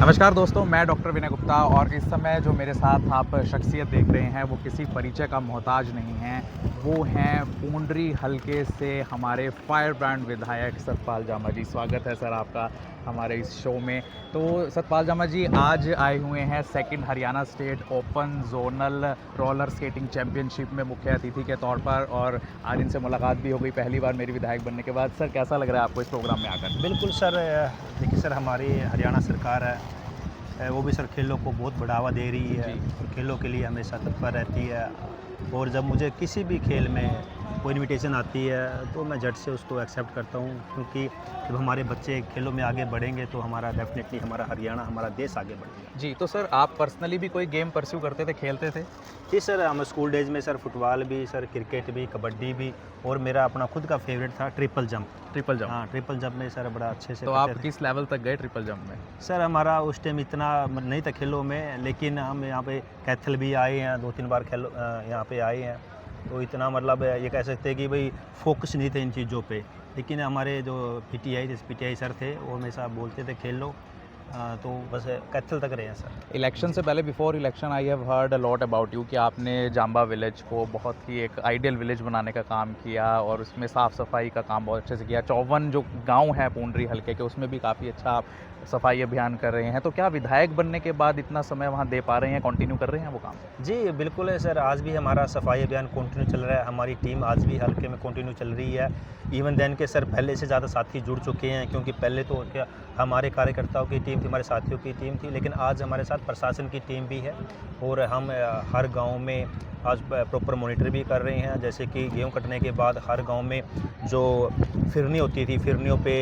नमस्कार दोस्तों, मैं डॉक्टर विनय गुप्ता और इस समय जो मेरे साथ आप शख्सियत देख रहे हैं वो किसी परिचय का मोहताज नहीं हैं। वो हैं पूंडरी हलके से हमारे फायर ब्रांड विधायक सतपाल जामा जी। स्वागत है सर आपका हमारे इस शो में। तो सतपाल जामा जी आज आए हुए हैं second Haryana state open zonal roller skating championship में मुख्य अतिथि के तौर पर, और आज इनसे मुलाकात भी हो गई पहली बार मेरी विधायक बनने के बाद। सर कैसा लग रहा है आपको इस प्रोग्राम में आकर? बिल्कुल सर, देखिए सर, हमारी हरियाणा सरकार है, वो भी सर खेलों को बहुत बढ़ावा दे रही है और खेलों के लिए हमेशा तत्पर रहती है। और जब मुझे किसी भी खेल में कोई इनविटेशन आती है तो मैं झट से उसको एक्सेप्ट करता हूँ, क्योंकि जब हमारे बच्चे खेलों में आगे बढ़ेंगे तो हमारा डेफिनेटली हमारा हरियाणा, हमारा देश आगे बढ़ेगा। जी, तो सर आप पर्सनली भी कोई गेम परस्यू करते थे, खेलते थे? जी सर, हम स्कूल डेज में सर फुटबॉल भी, सर क्रिकेट भी, कबड्डी भी, और मेरा अपना खुद का फेवरेट था ट्रिपल जंप। Triple jump? हाँ, ट्रिपल जंप में सर बड़ा अच्छे से तो करते आप थे। किस लेवल तक गए ट्रिपल जंप में? सर हमारा उस टाइम इतना नहीं था खेलों में, लेकिन हम यहाँ पे कैथल भी आए हैं, 2-3 बार यहाँ पे आए हैं। तो इतना मतलब ये कह सकते हैं कि भाई फोकस नहीं थे इन चीज़ों पे, लेकिन हमारे जो पीटीआई सर थे वो हमेशा बोलते थे खेल लो। तो बस कैथल तक रहे हैं सर। इलेक्शन से पहले, before election, I have heard a lot about you कि आपने जांबा विलेज को बहुत ही एक आइडियल विलेज बनाने का काम किया और उसमें साफ़ सफाई का काम बहुत अच्छे से किया। 54 जो गांव है पूंडरी हलके के उसमें भी काफ़ी अच्छा आप सफाई अभियान कर रहे हैं। तो क्या विधायक बनने के बाद इतना समय वहाँ दे पा रहे हैं, कंटिन्यू कर रहे हैं वो काम? जी बिल्कुल है सर, आज भी हमारा सफाई अभियान कंटिन्यू चल रहा है। हमारी टीम आज भी हल्के में कंटिन्यू चल रही है। इवन देन के सर पहले से ज़्यादा साथी जुड़ चुके हैं, क्योंकि पहले तो क्या हमारे कार्यकर्ताओं की टीम थी, हमारे साथियों की टीम थी, लेकिन आज हमारे साथ प्रशासन की टीम भी है। और हम हर गांव में आज प्रॉपर मॉनिटर भी कर रहे हैं। जैसे कि गेहूँ कटने के बाद हर गांव में जो फिरनी होती थी, फिरनियों पे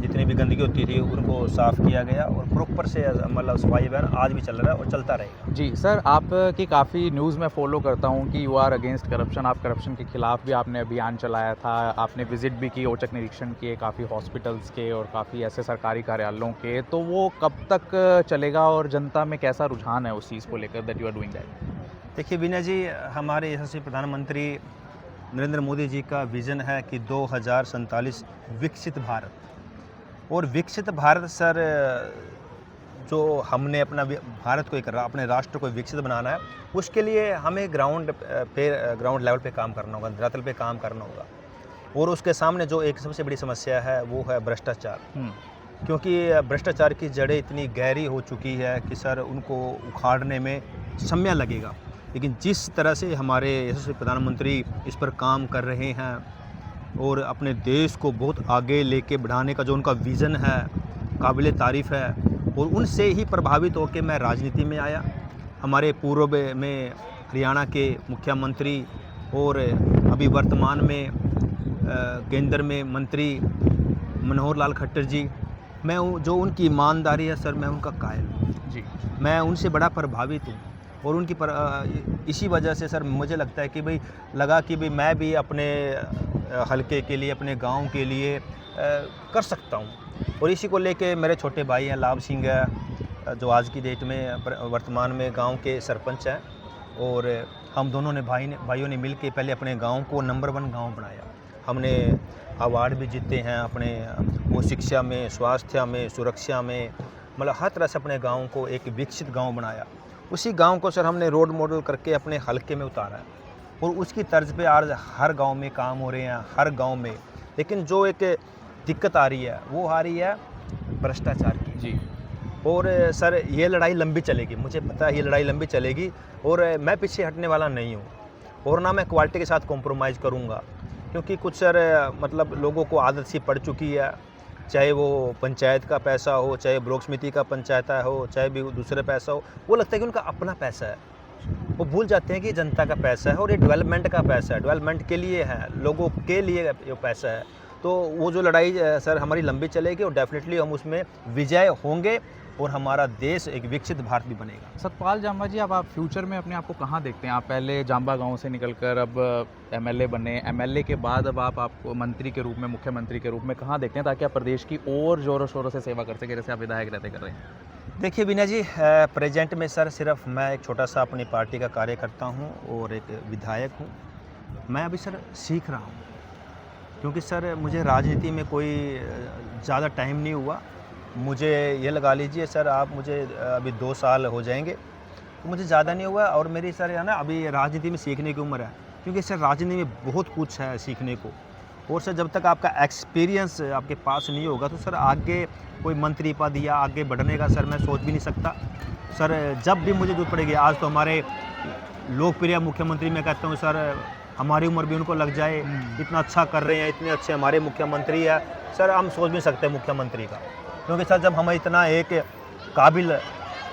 जितनी भी गंदगी होती थी उनको साफ़ किया गया, और प्रॉपर से मतलब सफाई अभियान आज भी चल रहा है और चलता रहेगा। जी सर, आपकी काफ़ी न्यूज़ में फॉलो करता हूँ कि यू आर अगेंस्ट करप्शन। आप करप्शन के खिलाफ भी आपने अभियान चलाया था, आपने विजिट भी की, औचक निरीक्षण किए काफ़ी हॉस्पिटल्स के और काफ़ी ऐसे सरकारी कार्यालयों के। तो वो कब तक चलेगा और जनता में कैसा रुझान है उस चीज़ को लेकर that you are doing that? देखिए विनय जी, हमारे यशस्वी प्रधानमंत्री नरेंद्र मोदी जी का विज़न है कि 2047 विकसित भारत। और विकसित भारत सर, जो हमने अपना भारत को अपने राष्ट्र को विकसित बनाना है, उसके लिए हमें ग्राउंड लेवल पे काम करना होगा, धरातल पे काम करना होगा। और उसके सामने जो एक सबसे बड़ी समस्या है वो है भ्रष्टाचार। क्योंकि भ्रष्टाचार की जड़ें इतनी गहरी हो चुकी है कि सर उनको उखाड़ने में समय लगेगा। लेकिन जिस तरह से हमारे यशस्वी प्रधानमंत्री इस पर काम कर रहे हैं और अपने देश को बहुत आगे लेके बढ़ाने का जो उनका विज़न है, काबिले तारीफ़ है। और उनसे ही प्रभावित होकर मैं राजनीति में आया। हमारे पूर्व में हरियाणा के मुख्यमंत्री और अभी वर्तमान में केंद्र में मंत्री मनोहर लाल खट्टर जी, जो उनकी ईमानदारी है सर, मैं उनका कायल हूँ जी। मैं उनसे बड़ा प्रभावित हूँ। और उनकी इसी वजह से सर मुझे लगता है कि भाई मैं भी अपने हलके के लिए, अपने गांव के लिए कर सकता हूं। और इसी को लेके मेरे छोटे भाई हैं लाभ सिंह है, जो आज की डेट में वर्तमान में गांव के सरपंच हैं। और हम दोनों ने भाइयों ने मिल के पहले अपने गांव को नंबर 1 गांव बनाया। हमने अवार्ड भी जीते हैं अपने वो शिक्षा में, स्वास्थ्य में, सुरक्षा में, मतलब हर तरह से अपने गाँव को एक विकसित गाँव बनाया। उसी गांव को सर हमने रोड मॉडल करके अपने हलके में उतारा है, और उसकी तर्ज पे आज हर गांव में काम हो रहे हैं, हर गांव में। लेकिन जो एक दिक्कत आ रही है वो आ रही है भ्रष्टाचार की। जी। और सर ये लड़ाई लंबी चलेगी, मुझे पता है ये लड़ाई लंबी चलेगी, और मैं पीछे हटने वाला नहीं हूँ। और ना मैं क्वालिटी के साथ कॉम्प्रोमाइज़ करूँगा, क्योंकि कुछ सर मतलब लोगों को आदत सी पड़ चुकी है, चाहे वो पंचायत का पैसा हो, चाहे ब्लॉक समिति का पंचायत हो, चाहे भी दूसरे पैसा हो, वो लगता है कि उनका अपना पैसा है। वो भूल जाते हैं कि जनता का पैसा है और ये डेवलपमेंट का पैसा है, डेवलपमेंट के लिए है, लोगों के लिए ये पैसा है। तो वो जो लड़ाई सर हमारी लंबी चलेगी और डेफिनेटली हम उसमें विजय होंगे और हमारा देश एक विकसित भारत भी बनेगा। सतपाल जामा जी, अब आप फ्यूचर में अपने आप को कहाँ देखते हैं? आप पहले जांबा गांव से निकलकर अब एमएलए बने, एमएलए के बाद अब आपको मंत्री के रूप में, मुख्यमंत्री के रूप में कहाँ देखते हैं, ताकि आप प्रदेश की और ज़ोरों शोरों से सेवा कर सकें जैसे आप विधायक रहते कर रहे हैं? देखिए विनय जी, प्रेजेंट में सर सिर्फ मैं एक छोटा सा अपनी पार्टी का कार्यकर्ता हूँ और एक विधायक हूँ। मैं अभी सर सीख रहा हूँ, क्योंकि सर मुझे राजनीति में कोई ज़्यादा टाइम नहीं हुआ। मुझे ये लगा लीजिए सर, आप मुझे अभी 2 साल हो जाएंगे, तो मुझे ज़्यादा नहीं हुआ। और मेरी सर है ना अभी राजनीति में सीखने की उम्र है, क्योंकि सर राजनीति में बहुत कुछ है सीखने को। और सर जब तक आपका एक्सपीरियंस आपके पास नहीं होगा तो सर आगे कोई मंत्री पद या आगे बढ़ने का सर मैं सोच भी नहीं सकता। सर जब भी मुझे जरूरत पड़ेगी, आज तो हमारे लोकप्रिय मुख्यमंत्री मैं कहता हूँ सर, हमारी उम्र भी उनको लग जाए, इतना अच्छा कर रहे हैं, इतने अच्छे हमारे मुख्यमंत्री है सर, हम सोच भी नहीं सकते मुख्यमंत्री का। क्योंकि सर जब हमें इतना एक काबिल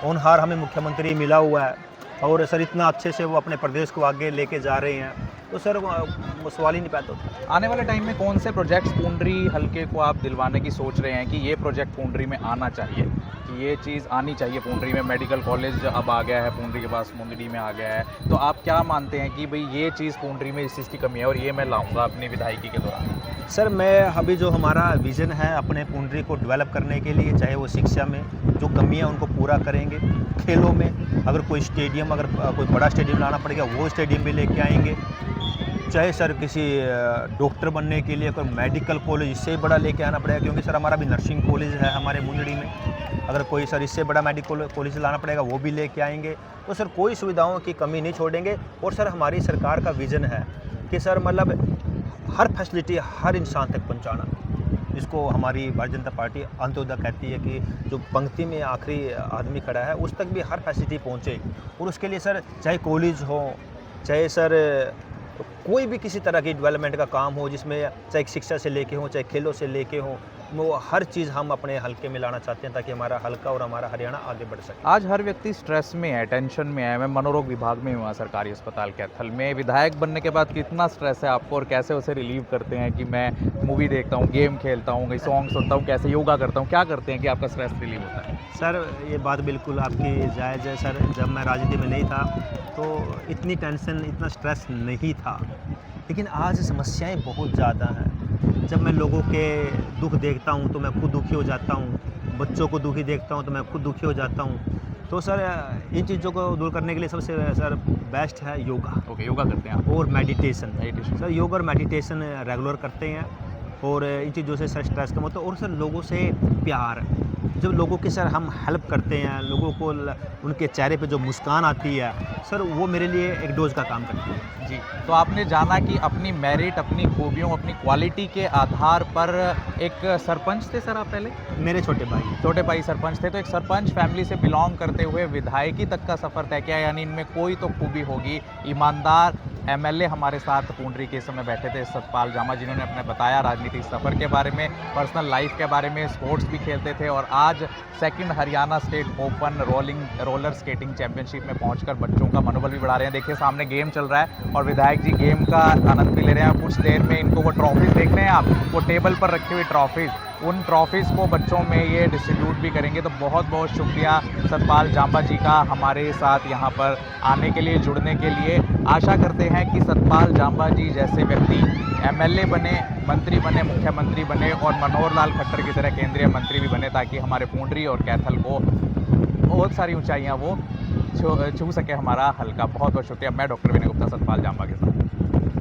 होनहार हमें मुख्यमंत्री मिला हुआ है और सर इतना अच्छे से वो अपने प्रदेश को आगे लेके जा रहे हैं, तो सर वो सवाल ही नहीं पैदा होता। आने वाले टाइम में कौन से प्रोजेक्ट्स पूंडरी हलके को आप दिलवाने की सोच रहे हैं कि ये प्रोजेक्ट पूंडरी में आना चाहिए, कि ये चीज़ आनी चाहिए पूंडरी में? मेडिकल कॉलेज अब आ गया है पूंडरी के पास, मुंदड़ी में आ गया है, तो आप क्या मानते हैं कि भाई ये चीज़ पूंडरी में इस चीज़ की कमी है और ये मैं लाऊंगा अपनी विधायकी के दौरान? सर मैं अभी जो हमारा विज़न है अपने पूंडरी को डेवलप करने के लिए, चाहे वो शिक्षा में जो कमी है उनको पूरा करेंगे, खेलों में अगर कोई स्टेडियम, अगर कोई बड़ा स्टेडियम लाना पड़ेगा वो स्टेडियम भी लेके आएंगे, चाहे सर किसी डॉक्टर बनने के लिए कोई मेडिकल कॉलेज इससे ही बड़ा लेके आना पड़ेगा, क्योंकि सर हमारा भी नर्सिंग कॉलेज है हमारे मुंदड़ी में, अगर कोई सर इससे बड़ा मेडिकल कॉलेज लाना पड़ेगा वो भी लेके आएंगे। तो सर कोई सुविधाओं की कमी नहीं छोड़ेंगे। और सर हमारी सरकार का विज़न है कि सर मतलब हर फैसिलिटी हर इंसान तक पहुंचाना, जिसको हमारी भारतीय जनता पार्टी अंत्योदय कहती है कि जो पंक्ति में आखिरी आदमी खड़ा है उस तक भी हर फैसिलिटी पहुंचे। और उसके लिए सर चाहे कॉलेज हो, चाहे सर कोई भी किसी तरह की डेवलपमेंट का काम हो, जिसमें चाहे शिक्षा से लेके हो, चाहे खेलों से लेके हो, वो हर चीज़ हम अपने हलके में लाना चाहते हैं ताकि हमारा हलका और हमारा हरियाणा आगे बढ़ सके। आज हर व्यक्ति स्ट्रेस में है, टेंशन में है। मैं मनोरोग विभाग में हुआ सरकारी अस्पताल कैथल में। विधायक बनने के बाद कितना स्ट्रेस है आपको और कैसे उसे रिलीव करते हैं? कि मैं मूवी देखता हूँ, गेम खेलता हूँ, कहीं सॉन्ग सुनता हूँ, कैसे योगा करता हूँ, क्या करते हैं कि आपका स्ट्रेस रिलीव होता है? सर ये बात बिल्कुल आपकी जायज़ है सर। जब मैं राजनीति में नहीं था तो इतनी टेंशन, इतना स्ट्रेस नहीं था, लेकिन आज समस्याएं बहुत ज़्यादा हैं। जब मैं लोगों के दुख देखता हूं तो मैं खुद दुखी हो जाता हूं, बच्चों को दुखी देखता हूं तो मैं खुद दुखी हो जाता हूं। तो सर इन चीज़ों को दूर करने के लिए सबसे सर बेस्ट है योगा। ओके, योगा करते हैं आप? और मेडिटेशन। मेडिटेशन। सर योगा और मेडिटेशन रेगुलर करते हैं और इन चीज़ों से सर स्ट्रेस कम होता है। और सर लोगों से प्यार, जब लोगों की सर हम हेल्प करते हैं, लोगों को उनके चेहरे पे जो मुस्कान आती है सर, वो मेरे लिए एक डोज का काम करती है। जी, तो आपने जाना कि अपनी मेरिट, अपनी खूबियों, अपनी क्वालिटी के आधार पर एक सरपंच थे सर आप पहले? मेरे छोटे भाई सरपंच थे, तो एक सरपंच फैमिली से बिलोंग करते हुए विधायकी तक का सफ़र तय किया, यानी इनमें कोई तो खूबी होगी। ईमानदार एमएलए हमारे साथ पूंडरी के समय बैठे थे सतपाल जामा, जिन्होंने अपने बताया राजनीतिक सफ़र के बारे में, पर्सनल लाइफ के बारे में, स्पोर्ट्स भी खेलते थे और आज second Haryana state open roller skating championship में पहुंचकर बच्चों का मनोबल भी बढ़ा रहे हैं। देखिए सामने गेम चल रहा है और विधायक जी गेम का आनंद भी ले रहे हैं। कुछ देर में इनको वो ट्रॉफीज़ देख रहे हैं आप, वो टेबल पर रखी हुई ट्रॉफीज़, उन ट्रॉफीज़ को बच्चों में ये डिस्ट्रीब्यूट भी करेंगे। तो बहुत बहुत शुक्रिया सतपाल जामा जी का हमारे साथ यहाँ पर आने के लिए, जुड़ने के लिए। आशा करते हैं कि सतपाल जामा जी जैसे व्यक्ति एमएलए बने, मंत्री बने, मुख्यमंत्री बने और मनोहर लाल खट्टर की तरह केंद्रीय मंत्री भी बने, ताकि हमारे पूंडरी और कैथल को बहुत सारी ऊंचाइयां वो छू सके हमारा हल्का। बहुत बहुत शुक्रिया। मैं डॉक्टर विनय गुप्ता, सतपाल जामा के साथ।